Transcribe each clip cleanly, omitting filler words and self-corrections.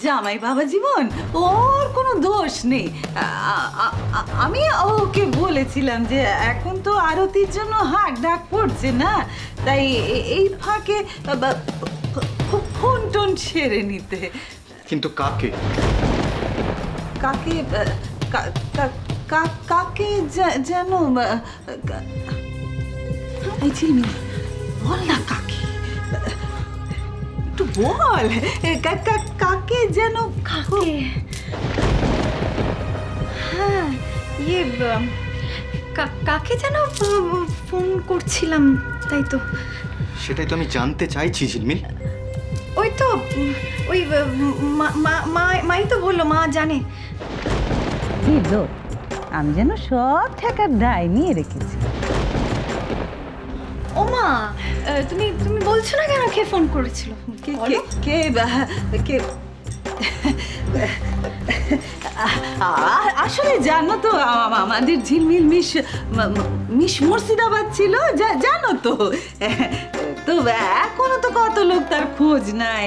জামাই বাবা জীবন, ওর কোনো দোষ নেই। আমি ওকে বলেছিলাম যে এখন তো আরতির জন্য হাক ডাক পড়ছে না, তাই এই ফাঁকে ফোন টোন সেরে নিতে। কিন্তু কাকে? কাকে কাকে যেন এই ঝিলমিল, বল না কাকে, একটু বল কাকে যেন। কাকে? হ্যাঁ, কাকে যেন ফোন করছিলাম, তাই তো। সেটাই তো আমি জানতে চাইছি ঝিলমিল। ওই তো ওই মাই তো বললো, মা জানে। আমি যেন সব ঠেকার দায় নিয়ে রেখেছি। ও মা, তুমি তুমি বলছো না কেন কে ফোন করেছিল? কে কে আসলে জানো তো আমাদের ঝিলমিল মিশ মুর্শিদাবাদ ছিল, জানো তো। তো এখনো তো কত লোক তার খোঁজ নাই,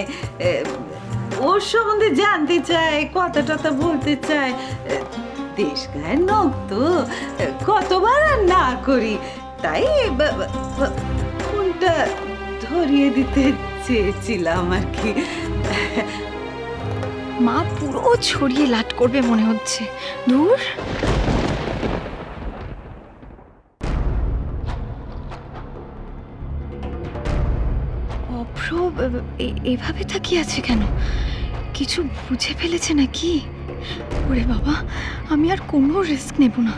ওর সম্বন্ধে জানতে চায়, কথা টথা বলতে চায়। দেশ গায়ের লোক তো, কতবার আর না করি, তাই ফোনটা ধরিয়ে দিতে চেয়েছিলাম আর কি। মা পুরো ছড়িয়ে লাট করবে মনে হচ্ছে। দূর, অভ্র এভাবে তাকিয়ে আছে কেন? কিছু বুঝে ফেলেছে নাকি? ওরে বাবা, আমি আর কোনো রিস্ক নেব না।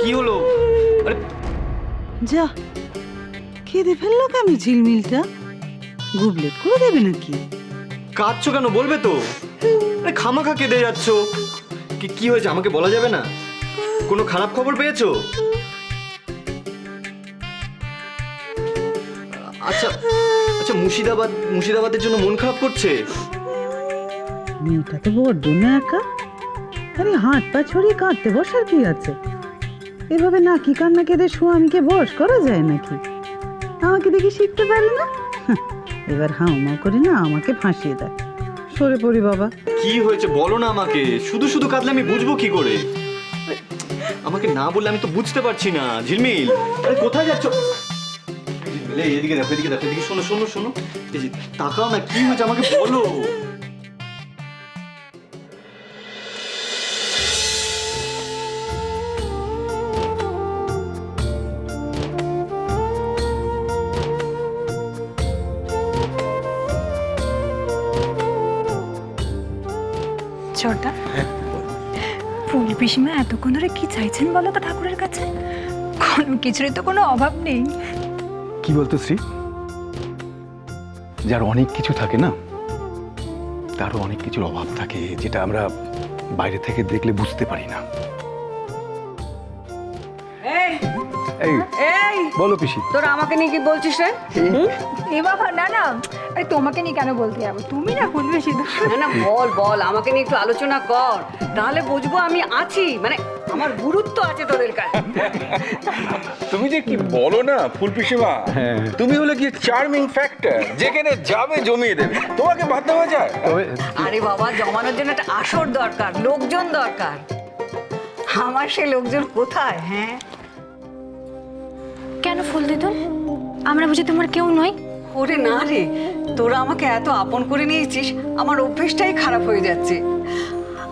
কি হলো? যা খেতে ফেললো কেন ঝিলমিলটা? গুবলেট করে দেবে নাকি? কাঁদছো কেন, বলবে তো? আরে খামাখা কেঁদে যাচ্ছ। কি হয়েছে আমাকে বলা যাবে না? কোনো খারাপ খবর পেয়েছো? আচ্ছা আচ্ছা, মুর্শিদাবাদের জন্য মন খারাপ করছে? মেয়েটা তো বড্ড না একা। আরে হাত পা ছড়িয়ে কাঁদতে বসার কি আছে? এভাবে নাকি কান্না কেঁদে স্বামীকে বশ করা যায় নাকি? আমাকে দেখি শিখতে পারি না, এবার হাউমাউ করে না আমাকে ফাঁসিয়ে দেয়। সরে পড়ি বাবা। কি হয়েছে বলো না আমাকে। শুধু শুধু কাঁদলে আমি বুঝবো কি করে? আমাকে না বললে আমি তো বুঝতে পারছি না। ঝিলমিল, আরে কোথায় যাচ্ছ? ঝিলমিল, এদিকে দেখো, এদিকে দেখো, এদিকে শোনো শোনো শোনো, এই যে তাকাও না, কি হয়েছে আমাকে বলো। ছোটা, ফুল পিসিমা এতক্ষণ ধরে কি চাইছেন বলো তো ঠাকুরের কাছে? কোনো কিছুরই তো কোনো অভাব নেই। কি বলতো শ্রী? যার অনেক কিছু থাকে না, তারও অনেক কিছুর অভাব থাকে, যেটা আমরা বাইরে থেকে দেখলে বুঝতে পারি না। এই বলো পিসি। তোরা আমাকে নিয়ে কি বলছিস রে? এ বাবা, না না, আরে তোমাকে নিয়ে কেন বলতে যাবো? তুমি না ফুল বেশি। না না, বল বল, আমাকে নিয়ে একটু আলোচনা কর, তাহলে বুঝবো আমি আছি, মানে আমার গুরুত্ব আছে তোদের কাছে। তুমি যে কি বলো না ফুল পিসিমা, তুমি হলে কি চার্মিং ফ্যাক্টর, যেখানে যাবে জমিয়ে দেবে। তোমাকে বাদ দেওয়া যায়? আরে বাবা, জমানোর জন্য একটা আসর দরকার, লোকজন দরকার। আমার সে লোকজন কোথায়? হ্যাঁ, কেন ফুল দিদুন, আমরা বুঝি তোমার কেউ নই? ওরে না রে, তোরা আমাকে এত আপন করে নিয়েছিস, আমার অভ্যেসটাই খারাপ হয়ে যাচ্ছে।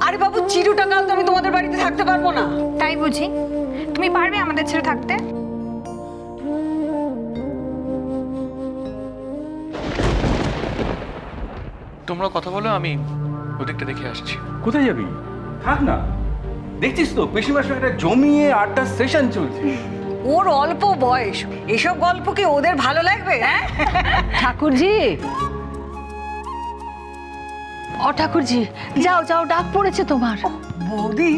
আরে বাবু, চিরটা কাল তো আমি তোমাদের বাড়িতে থাকতে পারবো না। তাই বুঝি? তুমি পারবে আমাদের ছেড়ে থাকতে? তোমরা কথা বলো, আমি ওদিকটা দেখে আসছি। কোথায় যাবি? থাক না, দেখছিস তো পিসিমার সঙ্গে একটা জমিয়ে আড্ডা সেশন চলছে। ওর অল্প বয়স, এসব গল্প কি ওদের ভালো লাগবে? হ্যাঁ ঠাকুরজি, ও ঠাকুরজি, যাও যাও, ডাক পড়েছে তোমার। বৌদি,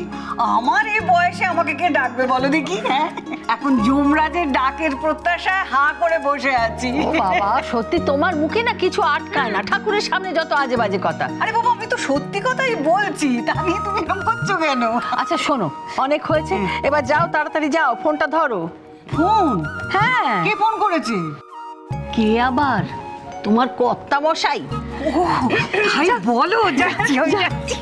আমার এই বয়সে আমাকে কে ডাকবে বলো দেখি? হ্যাঁ, এখন যমরাজের ডাকের প্রত্যাশায় হাঁ করে বসে আছি। ও বাবা, সত্যি তোমার মুখে না কিছু আটকায় না, ঠাকুরের সামনে যত আজে বাজে কথা। আরে বাবা, আমি তো সত্যি কথাই বলছি, তা নিয়ে তুমি এরকম করছো কেন? আচ্ছা শোনো, অনেক হয়েছে, এবার যাও, তাড়াতাড়ি যাও, ফোনটা ধরো। ফোন? হ্যাঁ, কে ফোন করেছে? কে আবার? তোমার কর্তা মশাই? ভাই বলো, যাচ্ছি যাচ্ছি।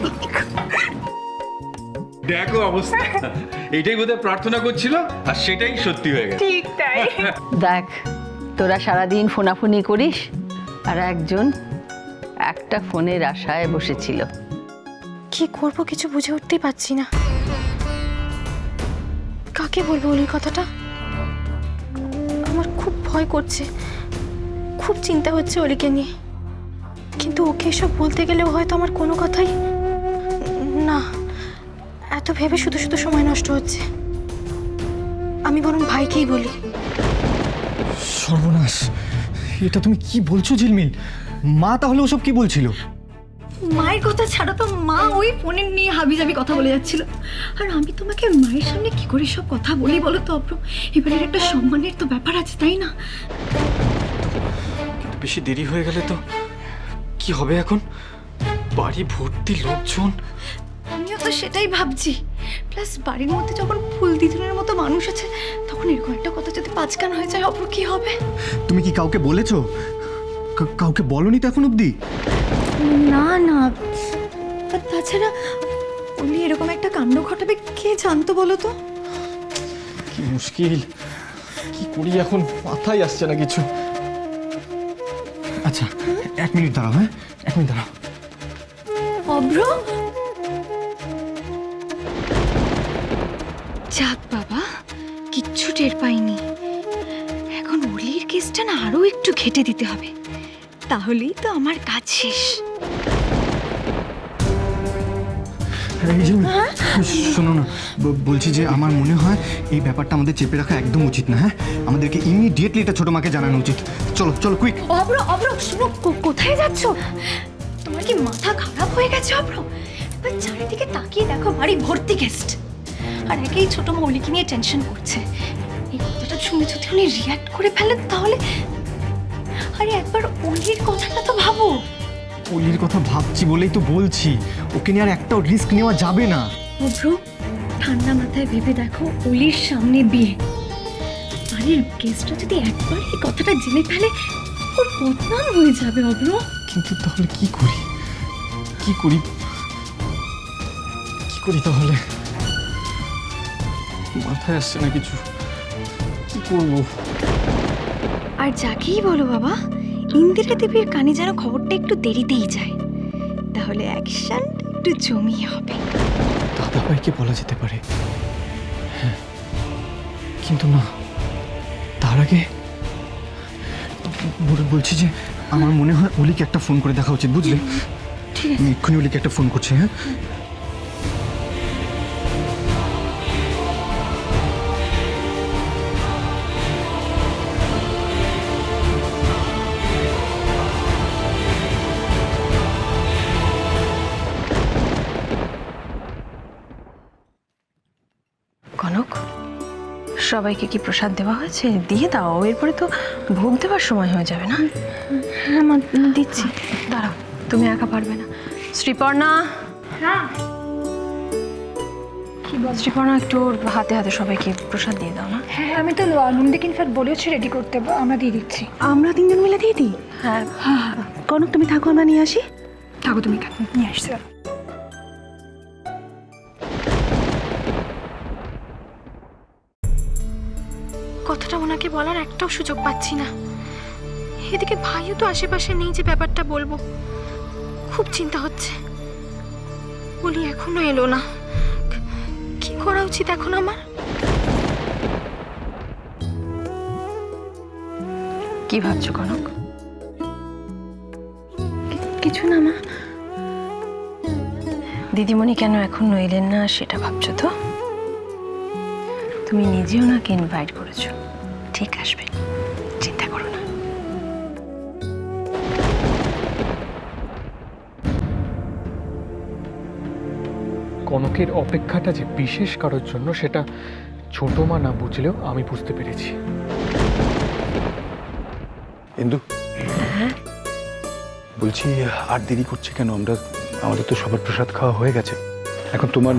দেখো অবস্থা, এইটাই বোধহয় প্রার্থনা করছিল আর সেটাই সত্যি হয়ে গেছে। ঠিক তাই। দেখ, তোরা সারাদিন ফোনাফোনি করিস আর একজন একটা ফোনের আশায় বসেছিল। কি করব কিছু বুঝে উঠতেই পারছি না। কাকে বলবো ওই কথাটা? আমার খুব ভয় করছে, খুব চিন্তা হচ্ছে অলিকে নিয়ে। কিন্তু ওকে এসব বলতে গেলেও হয়তো আমার কোনো কথাই না, এত ভেবে শুধু শুধু সময় নষ্ট হচ্ছে। আমি বরং ভাইকেই বলি। সর্বনাশ, এটা তুমি কি বলছো ঝিলমিল? মা তাহলে ওসব কি বলছিল? মায়ের কথা ছাড়া তো মা ওই ফোনে নিয়ে হাবিজাবি কথা বলে যাচ্ছিল। আর আমি তোমাকে মায়ের সামনে কি করে সব কথা বলি বলো তো অভ্র? এবারের একটা সম্মানের তো ব্যাপার আছে, তাই না? কিন্তু বেশি দেরি হয়ে গেলে তো কি হবে এখন? বাড়ি ভর্তি লোকজন। আমিও তো সেটাই ভাবছি। প্লাস বাড়ির মধ্যে যখন ফুল দিদুনের মতো মানুষ আছে, তখন এরকম একটা কথা যদি পাঁচকান হয়ে যায় অভ্র, কি হবে? তুমি কি কাউকে বলেছো? কাউকে বলনি তো এখন অবধি? না না, আর তাছাড়া উনি এরকম একটা কাণ্ড ঘটাবে কে জানতো বলো তো? কি মুশকিল, কি করি এখন, মাথায় আসছে না কিছু। আচ্ছা 1 মিনিট দাঁড়াও, হ্যাঁ 1 মিনিট দাঁড়াও। অভ্র, যাক বাবা, কিচ্ছু টের পাইনি। এখন অলির কেসটা না আরো একটু ঘেটে দিতে হবে, তাহলেই তো আমার কাজ শেষ। এই যে, শোনো না, বলছি যে আমার মনে হয় এই ব্যাপারটা আমাদের চেপে রাখা একদম উচিত না। হ্যাঁ, আমাদেরকে ইমিডিয়েটলি এটা ছোট মাকে জানানো উচিত। চলো চলো কুইক। অভ্র অভ্র, শুনো, কোথায় যাচ্ছ? তোমার কি মাথা খারাপ হয়ে গেছে অভ্র? এবার চারিদিকে তাকিয়ে দেখো, বাড়ি ভর্তি গেস্ট। আর একেই ছোট মা অলিকে নিয়ে টেনশন করছে। এই কথাটা শুনে যদি উনি রিয়াক্ট করে ফেলেন তাহলে। আরে একবার অলির কথাটা তো ভাবো। অলির কথা ভাবছি বলেই তো বলছি, ওকে নিয়ে আর একটাও রিস্ক নেওয়া যাবে না। অভ্র, ঠান্ডা মাথায় ভেবে দেখো, অলির সামনে বিয়ে। বাড়ির গেস্টরা যদি একবার এই কথাটা জেনে ফেলে, ওর বদনাম হয়ে যাবে অভ্র। কিন্তু তাহলে কি করি, কি করি, কি করি তাহলে? মাথায় আসছে না কিছু, কি করবো? আর যাকেই বলো বাবা, ইন্দিরা দেবীর কানে যেন খবরটা একটু দেরিতেই যায়, তাহলে অ্যাকশনটা একটু জমিয়ে হবে। দাদাভাইকে বলা যেতে পারে, হ্যাঁ, কিন্তু না, তার আগে বলছি যে আমার মনে হয় অলিকে একটা ফোন করে দেখা উচিত, বুঝলে? ঠিক আছে, আমি এক্ষুনি অলিকে একটা ফোন করছি। হ্যাঁ, কনক, সবাইকে কি প্রসাদ দেওয়া হয়েছে? দিয়ে দাও, এরপরে তো ভোগ দেওয়ার সময় হয়ে যাবে না? হ্যাঁ মা, দিচ্ছি। দাঁড়াও, তুমি একা পারবে না। শ্রীপর্ণা, কি বল? শ্রীপর্ণা একটু ওর হাতে হাতে সবাইকে প্রসাদ দিয়ে দাও না। হ্যাঁ, আমি তো নন্দিকে ইনফ্যাক্ট বলেছি রেডি করতে, আমরা দিয়ে দিচ্ছি। আমরা 3 জন মিলে দিয়ে দিই। হ্যাঁ, কনক তুমি থাকো, আমরা নিয়ে আসি। থাকো, তুমি নিয়ে আসছি। কথাটা ওনাকে বলার একটাও সুযোগ পাচ্ছি না। এদিকে ভাইও তো আশেপাশে নেই যে ব্যাপারটা বলবো। খুব চিন্তা হচ্ছে, বলি এখনো এলো না। কি করা উচিত এখন আমার? কি ভাবছো কনক? কিছু না মা। দিদিমণি কেন এখনো এলেন না সেটা ভাবছো তো? তুমি নিজেও নাকি ইনভাইট করেছো, ঠিক আসবে, চিন্তা করো না। কনকের অপেক্ষাটা যে বিশেষ কারোর জন্য, সেটা ছোট মা না বুঝলেও আমি বুঝতে পেরেছি। ইন্দু, বলছি আর দেরি করছে কেন? আমাদের তো সবার প্রসাদ খাওয়া হয়ে গেছে। এখন তোমার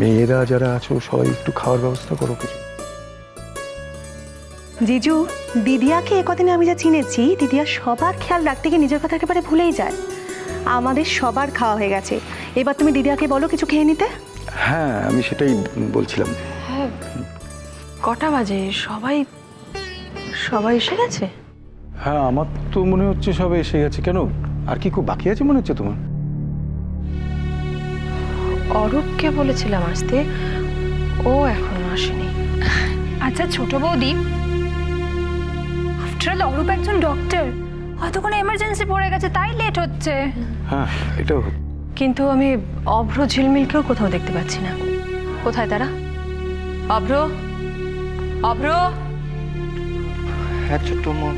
মেয়েরা যারা আছো সবাই একটু খাওয়ার ব্যবস্থা করো কিছু। জিজু, দিদিয়াকে কদিনে আমি যা চিনেছি, দিদিয়া সবার খেয়াল রাখতে গিয়ে নিজের কথা একেবারে ভুলেই যায়। আমাদের সবার খাওয়া হয়ে গেছে, এবার তুমি দিদিয়াকে বলো কিছু খেয়ে নিতে। হ্যাঁ, আমি সেটাই বলছিলাম। কটা বাজে? সবাই সবাই এসে গেছে? হ্যাঁ, আমার তো মনে হচ্ছে সবাই এসে গেছে। কেন, আর কি খুব বাকি আছে মনে হচ্ছে তোমার? অরূপকে বলেছিলাম আসতে, ও এখনো আসেনি। আচ্ছা ছোট বৌদি, আফটার অল অরূপ একজন ডক্টর, হয়তো কোনো এমার্জেন্সি পড়ে গেছে তাই লেট হচ্ছে। হ্যাঁ, এটাও। কিন্তু আমি অভ্র ঝিলমিলকেও কোথাও দেখতে পাচ্ছি না। কোথায় তারা? অভ্র, অভ্র, হ্যাঁ ছোট মা।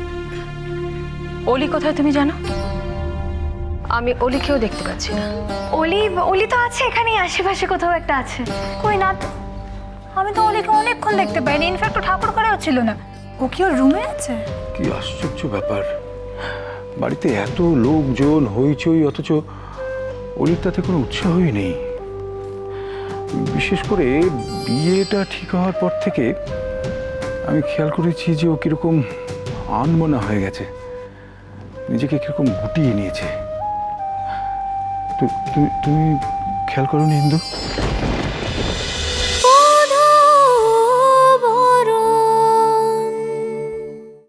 অলি কোথায় তুমি জানো? আমি অলিকেও দেখতে পাচ্ছি না। অলি তো আছে এখানেই, আশেপাশে কোথাও একটা আছে। কই না তো, আমি তো অলিকে অনেকক্ষণ দেখতে পাইনি, ইনফ্যাক্ট ও ঠাকুর করেও ছিল না। ও কি ওর রুমে আছে? কি আশ্চর্য ব্যাপার, বাড়িতে এত লোকজন, হইচই, অথচ অলির তাতে কোনো উৎসাহই নেই। বিশেষ করে বিয়েটা ঠিক হওয়ার পর থেকে আমি খেয়াল করেছি যে ও কিরকম আনমনা হয়ে গেছে, নিজেকে কিরকম গুটিয়ে নিয়েছে। তুমি খেয়াল করোনি ইন্দু?